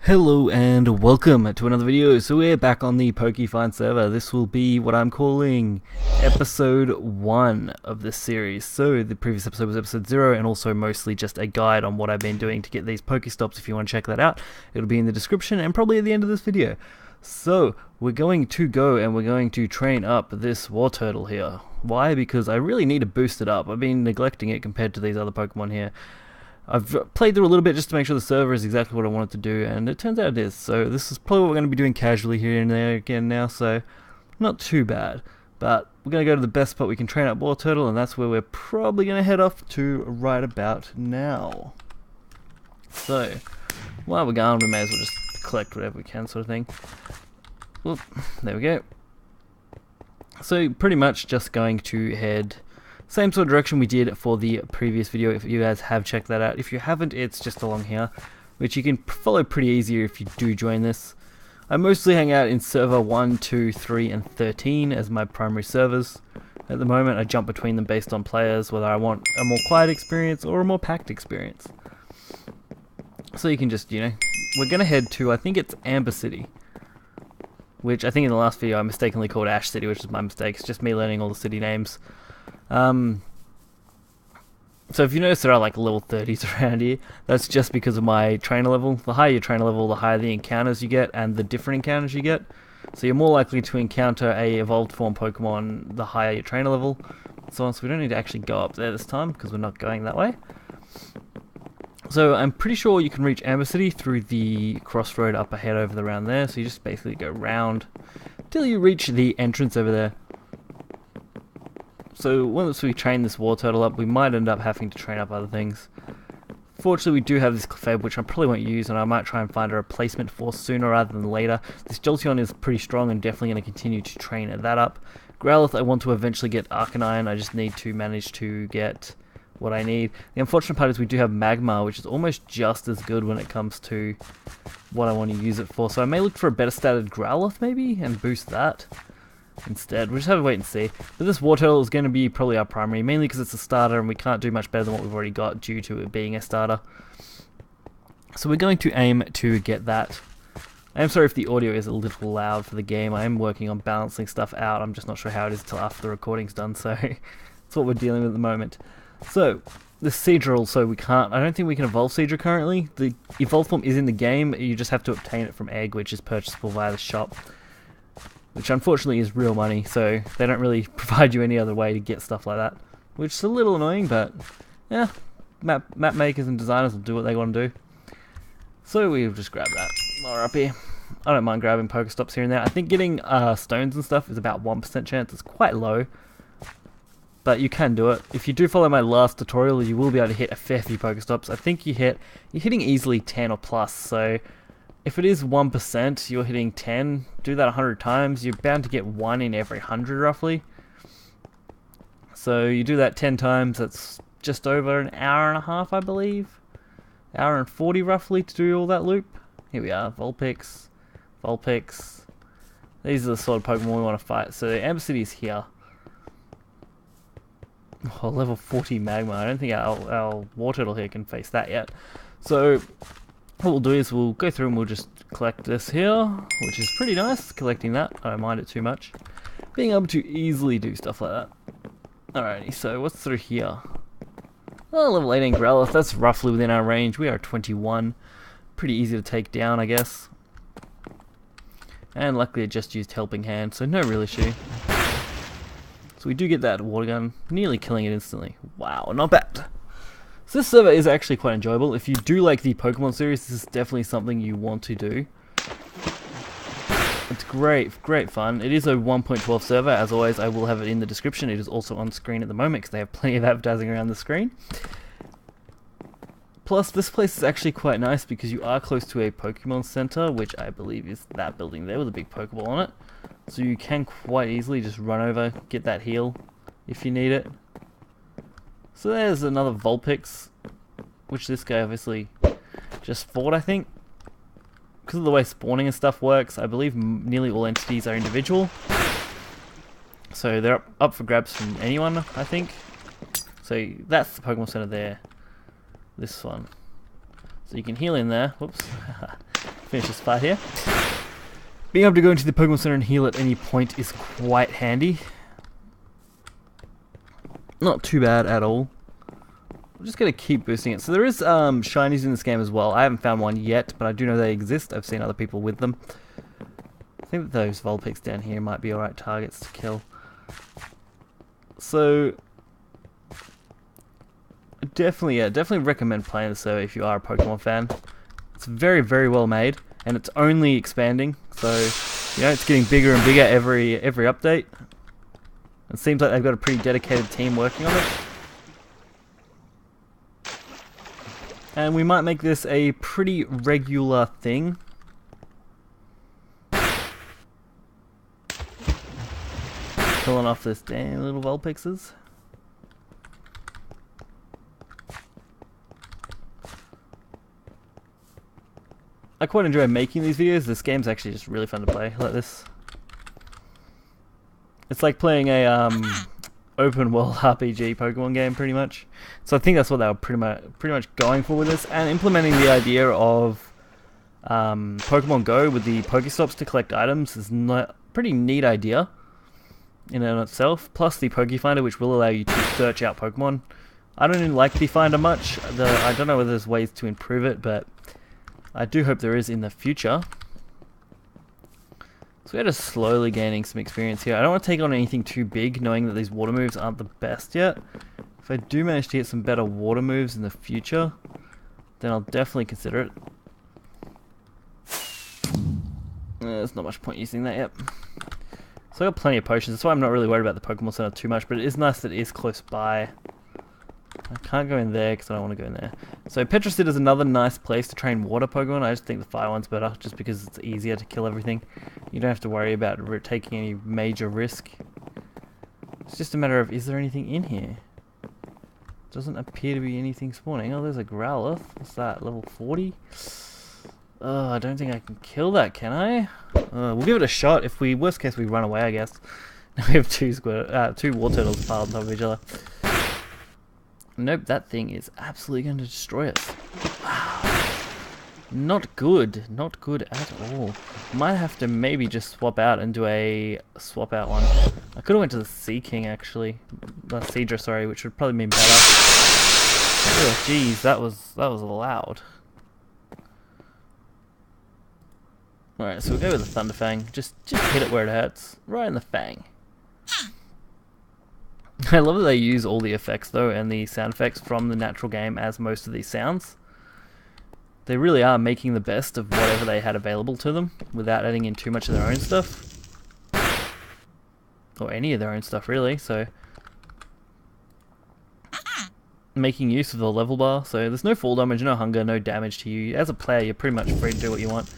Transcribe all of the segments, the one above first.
Hello and welcome to another video. So we're back on the Pokefind server. This will be what I'm calling episode 1 of this series. So the previous episode was episode 0 and also mostly just a guide on what I've been doing to get these Pokestops. If you want to check that out, it'll be in the description and probably at the end of this video. So we're going to go and we're going to train up this Wartortle here. Why? Because I really need to boost it up. I've been neglecting it compared to these other Pokemon here. I've played through a little bit just to make sure the server is exactly what I want it to do, and it turns out it is. So this is probably what we're going to be doing casually here and there again now, so not too bad. But we're going to go to the best spot we can train up Wartortle, and that's where we're probably going to head off to right about now. So while we're going, we may as well just collect whatever we can, sort of thing. Whoop, there we go. So pretty much just going to head same sort of direction we did for the previous video, if you guys have checked that out. If you haven't, it's just along here, which you can follow pretty easy if you do join this. I mostly hang out in server 1, 2, 3, and 13 as my primary servers. At the moment, I jump between them based on players, whether I want a more quiet experience or a more packed experience. So you can just, we're going to head to, I think it's Amber City, which I think in the last video I mistakenly called Ash City, which is my mistake. It's just me learning all the city names. So if you notice there are like level 30s around here, that's just because of my trainer level. The higher your trainer level, the higher the encounters you get and the different encounters you get. So you're more likely to encounter a evolved form Pokemon the higher your trainer level. So we don't need to actually go up there this time because we're not going that way. So I'm pretty sure you can reach Amber City through the crossroad up ahead over the round there. So you just basically go round till you reach the entrance over there. So once we train this Wartortle up, we might end up having to train up other things. Fortunately, we do have this Clefairy, which I probably won't use, and I might try and find a replacement for sooner rather than later. This Jolteon is pretty strong and definitely going to continue to train that up. Growlithe, I want to eventually get Arcanine. I just need to manage to get what I need. The unfortunate part is we do have Magmar, which is almost just as good when it comes to what I want to use it for. So I may look for a better statted Growlithe maybe and boost that instead. We'll just have to wait and see. But this Wartortle is going to be probably our primary, mainly because it's a starter and we can't do much better than what we've already got due to it being a starter. So we're going to aim to get that. I am sorry if the audio is a little loud for the game. I am working on balancing stuff out. I'm just not sure how it is until after the recording's done, so that's what we're dealing with at the moment. So the Seadrill, so we can't, I don't think we can evolve Seadrill currently. The evolve form is in the game, you just have to obtain it from Egg, which is purchasable via the shop, which unfortunately is real money, so they don't really provide you any other way to get stuff like that, which is a little annoying, but yeah, map makers and designers will do what they want to do. So we'll just grab that while we're up here. I don't mind grabbing Pokestops here and there. I think getting stones and stuff is about 1% chance. It's quite low, but you can do it. If you do follow my last tutorial, you will be able to hit a fair few Pokestops. I think you're hitting easily 10 or plus, so if it is 1%, you're hitting 10, do that 100 times, you're bound to get 1 in every 100 roughly. So you do that 10 times, that's just over an hour and a half, I believe. Hour and 40 roughly to do all that loop. Here we are, Vulpix. These are the sort of Pokemon we want to fight. So Amber City is here. Oh, level 40 Magma. I don't think our Wartortle here can face that yet. So what we'll do is we'll go through and we'll just collect this here, which is pretty nice, collecting that. I don't mind it too much. Being able to easily do stuff like that. Alrighty, so what's through here? Oh, level 18 Growlithe, that's roughly within our range. We are 21. Pretty easy to take down, I guess. And luckily I just used Helping Hand, so no real issue. So we do get that water gun, nearly killing it instantly. Wow, not bad. So this server is actually quite enjoyable. If you do like the Pokemon series, this is definitely something you want to do. It's great fun. It is a 1.12 server. As always, I will have it in the description. It is also on screen at the moment because they have plenty of advertising around the screen. Plus, this place is actually quite nice because you are close to a Pokemon Center, which I believe is that building there with a big Pokeball on it. So you can quite easily just run over, get that heal if you need it. So there's another Vulpix, which this guy obviously just fought, I think. Because of the way spawning and stuff works, I believe nearly all entities are individual. So they're up for grabs from anyone, I think. So that's the Pokemon Center there. This one. So you can heal in there. Whoops. finish this fight here. Being able to go into the Pokemon Center and heal at any point is quite handy. Not too bad at all. I'm just going to keep boosting it. So there is shinies in this game as well. I haven't found one yet, but I do know they exist. I've seen other people with them. I think that those Vulpix down here might be alright targets to kill. So definitely recommend playing this though if you are a Pokemon fan. It's very, very well made, and it's only expanding. So it's getting bigger and bigger every update. It seems like they've got a pretty dedicated team working on it. And we might make this a pretty regular thing. Killing off this damn little Vulpixes. I quite enjoy making these videos. This game's actually just really fun to play like this. It's like playing a open world RPG Pokemon game pretty much. So I think that's what they were pretty much going for with this, and implementing the idea of Pokemon Go with the Pokestops to collect items is a pretty neat idea in and of itself. Plus the Pokefinder, which will allow you to search out Pokemon. I don't really like the Finder much. I don't know whether there's ways to improve it, but I do hope there is in the future. So we're just slowly gaining some experience here. I don't want to take on anything too big, knowing that these water moves aren't the best yet. If I do manage to get some better water moves in the future, then I'll definitely consider it. There's not much point using that yet. So I got plenty of potions. That's why I'm not really worried about the Pokemon Center too much, but it is nice that it is close by. I can't go in there because I don't want to go in there. So Petrocid is another nice place to train water Pokemon. I just think the fire one's better, just because it's easier to kill everything. You don't have to worry about taking any major risk. It's just a matter of, is there anything in here? Doesn't appear to be anything spawning. Oh, there's a Growlithe. What's that? Level 40? Oh, I don't think I can kill that, can I? We'll give it a shot. If we, worst case, we run away, I guess. Now we have two Wartortles piled on top of each other. Nope, that thing is absolutely going to destroy us. Wow. Not good. Not good at all. Might have to maybe just swap out and do a swap out one. I could have went to the Sea King actually. Seadra, sorry, which would probably be better. Oh jeez, that was loud. Alright, so we'll go with the Thunder Fang. Just hit it where it hurts. Right in the fang. I love that they use all the effects though, and the sound effects from the natural game as most of these sounds. They really are making the best of whatever they had available to them, without adding in too much of their own stuff. Or any of their own stuff really, so... Making use of the level bar, so there's no fall damage, no hunger, no damage to you. As a player, you're pretty much free to do what you want.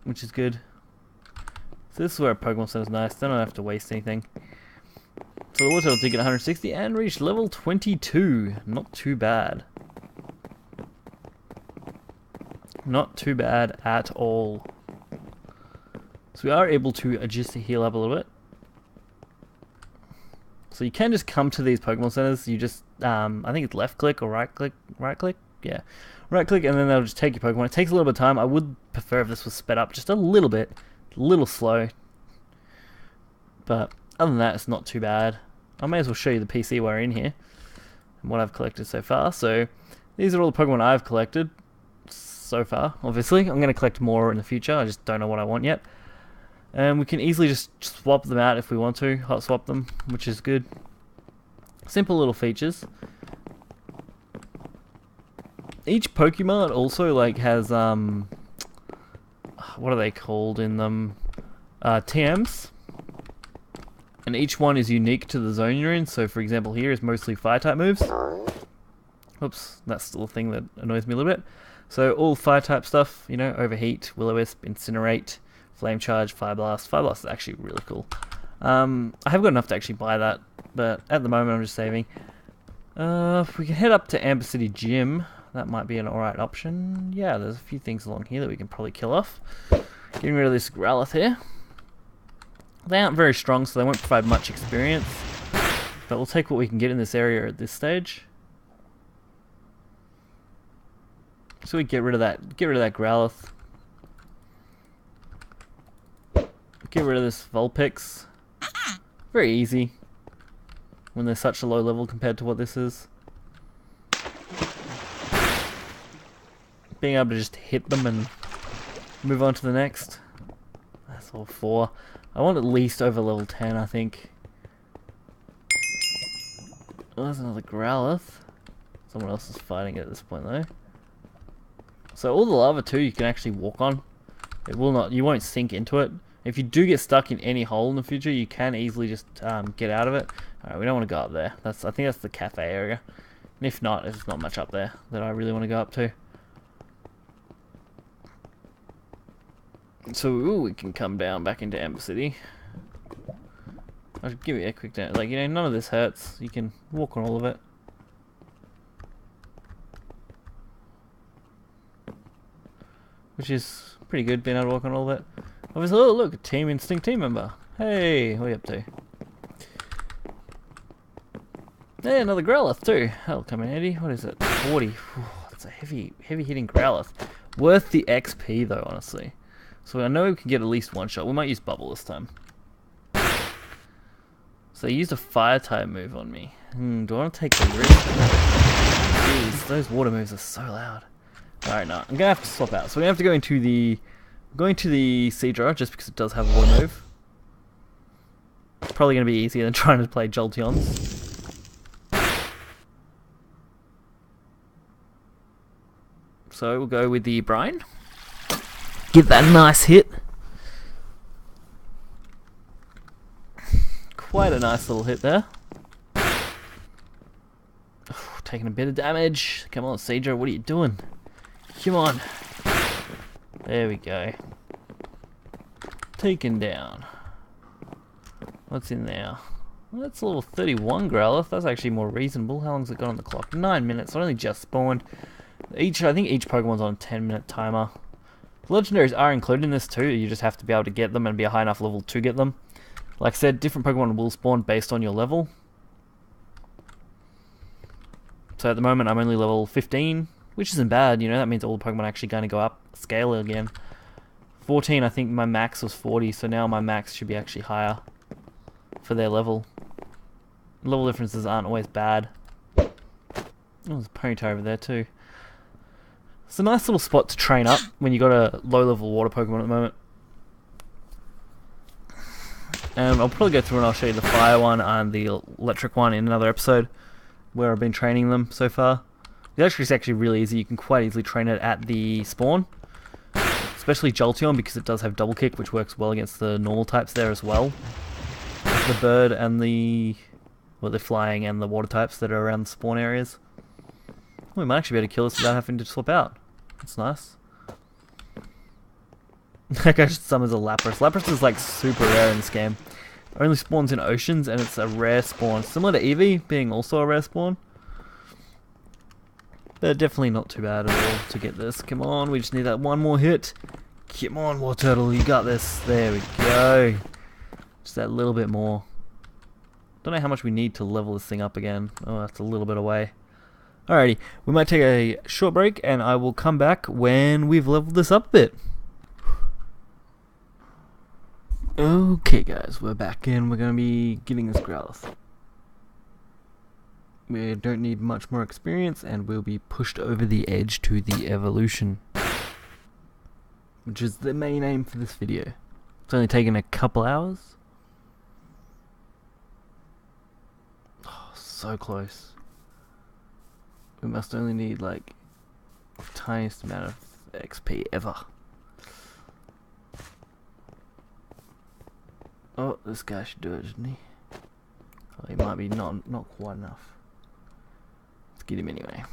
Which is good. So this is where a Pokemon Center is nice, then I don't have to waste anything. So the Wartortle did get 160 and reached level 22. Not too bad. Not too bad at all. So we are able to adjust the heal up a little bit. So you can just come to these Pokemon Centers. You just, I think it's left click or right click. Yeah, right click, and then they'll just take your Pokemon. It takes a little bit of time. I would prefer if this was sped up just a little bit, a little slow. But other than that, it's not too bad. I may as well show you the PC while we're in here and what I've collected so far. So these are all the Pokemon I've collected so far. Obviously, I'm going to collect more in the future. I just don't know what I want yet. And we can easily just swap them out if we want to, hot swap them, which is good. Simple little features. Each Pokemon also like has what are they called in them? TMs. And each one is unique to the zone you're in. So for example, here is mostly fire type moves. Oops, that's still a thing that annoys me a little bit. So all fire type stuff, you know, Overheat, Will-O-Wisp, Incinerate, Flame Charge, Fire Blast. Fire Blast is actually really cool. I haven't got enough to actually buy that, but at the moment I'm just saving. If we can head up to Amber City Gym, that might be an alright option. Yeah, there's a few things along here that we can probably kill off. Getting rid of this Growlithe here. They aren't very strong, so they won't provide much experience. But we'll take what we can get in this area at this stage. So we get rid of that Growlithe. get rid of this Vulpix. Very easy when they're such a low level compared to what this is. Being able to just hit them and move on to the next. That's all 4. I want at least over level 10, I think. Oh, there's another Growlithe. Someone else is fighting it at this point though. So all the lava too you can actually walk on. It will not, you won't sink into it. If you do get stuck in any hole in the future, you can easily just get out of it. Alright, we don't want to go up there. I think that's the cafe area. And if not, there's not much up there that I really want to go up to. So we can come down back into Ember City. I'll give you a quick down. Like, you know, none of this hurts. You can walk on all of it. Which is pretty good, being able to walk on all of it. Obviously, oh look, a Team Instinct team member. Hey, what are you up to? Hey, another Growlithe too. That'll come in handy. What is it? 40. Whew, that's a heavy hitting Growlithe. Worth the XP though, honestly. So I know we can get at least one shot. We might use Bubble this time. So they used a fire type move on me. Do I want to take the risk? Jeez, those water moves are so loud. Alright, no, I'm gonna have to swap out. So we're gonna have to go into the Seadra just because it does have a water move. It's probably gonna be easier than trying to play Jolteons. So we'll go with the Brine. Give that a nice hit. Quite a nice little hit there. Taking a bit of damage. Come on, Seadra, what are you doing? Come on. There we go. Taken down. What's in there? Well, that's a level 31 Growlithe. That's actually more reasonable. How long's it got on the clock? 9 minutes. It only just spawned. I think each Pokemon's on a 10-minute timer. Legendaries are included in this too. You just have to be able to get them and be a high enough level to get them. Like I said, different Pokemon will spawn based on your level. So at the moment I'm only level 15, which isn't bad, you know, that means all the Pokemon are actually going to go up scale again. 14, I think my max was 40, so now my max should be actually higher for their level. Level differences aren't always bad. Oh, there's a Ponyta over there too. It's a nice little spot to train up when you got a low level water Pokemon at the moment. And I'll probably go through and I'll show you the fire one and the electric one in another episode where I've been training them so far. It's actually really easy. You can quite easily train it at the spawn, especially Jolteon because it does have double kick, which works well against the normal types there as well. The bird and the flying and the water types that are around the spawn areas. We might actually be able to kill this without having to swap out. That's nice. That guy just summons a Lapras. Lapras is like super rare in this game. It only spawns in oceans and it's a rare spawn. Similar to Eevee being also a rare spawn. But definitely not too bad at all to get this. Come on, we just need that one more hit. Come on, Wartortle, you got this. There we go. Just that little bit more. Don't know how much we need to level this thing up again. Oh, that's a little bit away. Alrighty, we might take a short break and I will come back when we've leveled this up a bit. Okay guys, we're back in. We're going to be getting this Growlithe. We don't need much more experience and we'll be pushed over the edge to the evolution, which is the main aim for this video. It's only taken a couple hours. Oh, so close. We must only need like the tiniest amount of XP ever. Oh, this guy should do it, shouldn't he? Oh, he might be not quite enough. Let's get him anyway.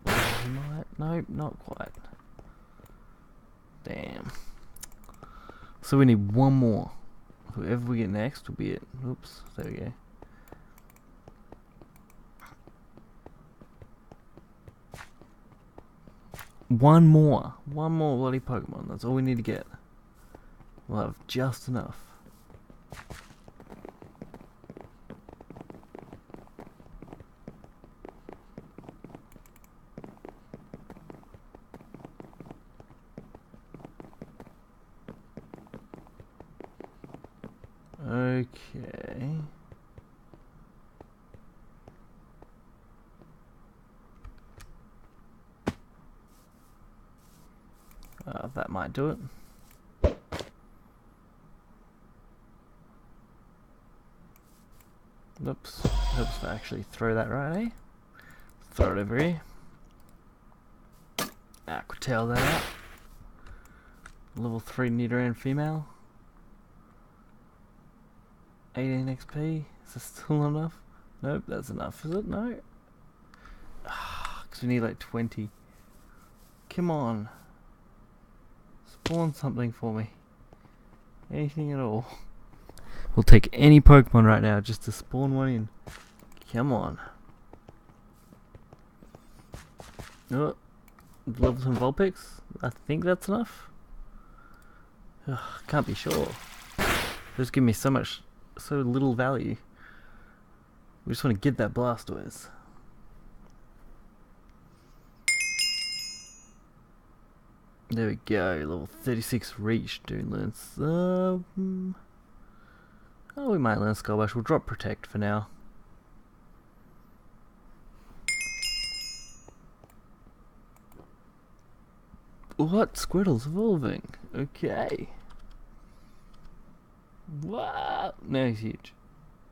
He might. Nope, not quite. Damn. So we need one more. Whoever we get next will be it. Oops, there we go. One more bloody Pokemon. That's all we need to get. We'll have just enough. That might do it. Oops. Oops, I actually throw that right, eh? Throw it over here. Aquatail that out. Level 3 Nidoran female. 18 XP. Is that still not enough? Nope, that's enough. Is it? No. Because we need like 20. Come on. Spawn something for me. Anything at all. We'll take any Pokemon right now just to spawn one in. Come on. Oh, level some Vulpix. I think that's enough. Ugh, can't be sure. Just give me so little value. We just want to get that Blastoise. There we go. Level 36 reach. Dude, let's oh, we might learn Skull Bash. We'll drop Protect for now. What? Squirtle's evolving. Okay. Wow. No, he's huge.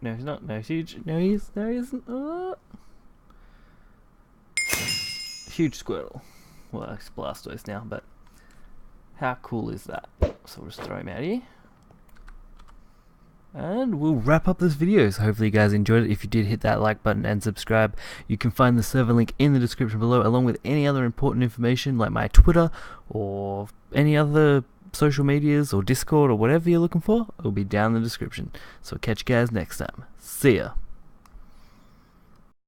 No, he's not. No, he's huge. No, he is. No, he isn't. Oh. Huge Squirtle. Well, it's Blastoise now, but how cool is that? So we'll just throw him out here. And we'll wrap up this video. So hopefully you guys enjoyed it. If you did, hit that like button and subscribe. You can find the server link in the description below, along with any other important information like my Twitter or any other social medias or Discord or whatever you're looking for. It'll be down in the description. So catch you guys next time. See ya.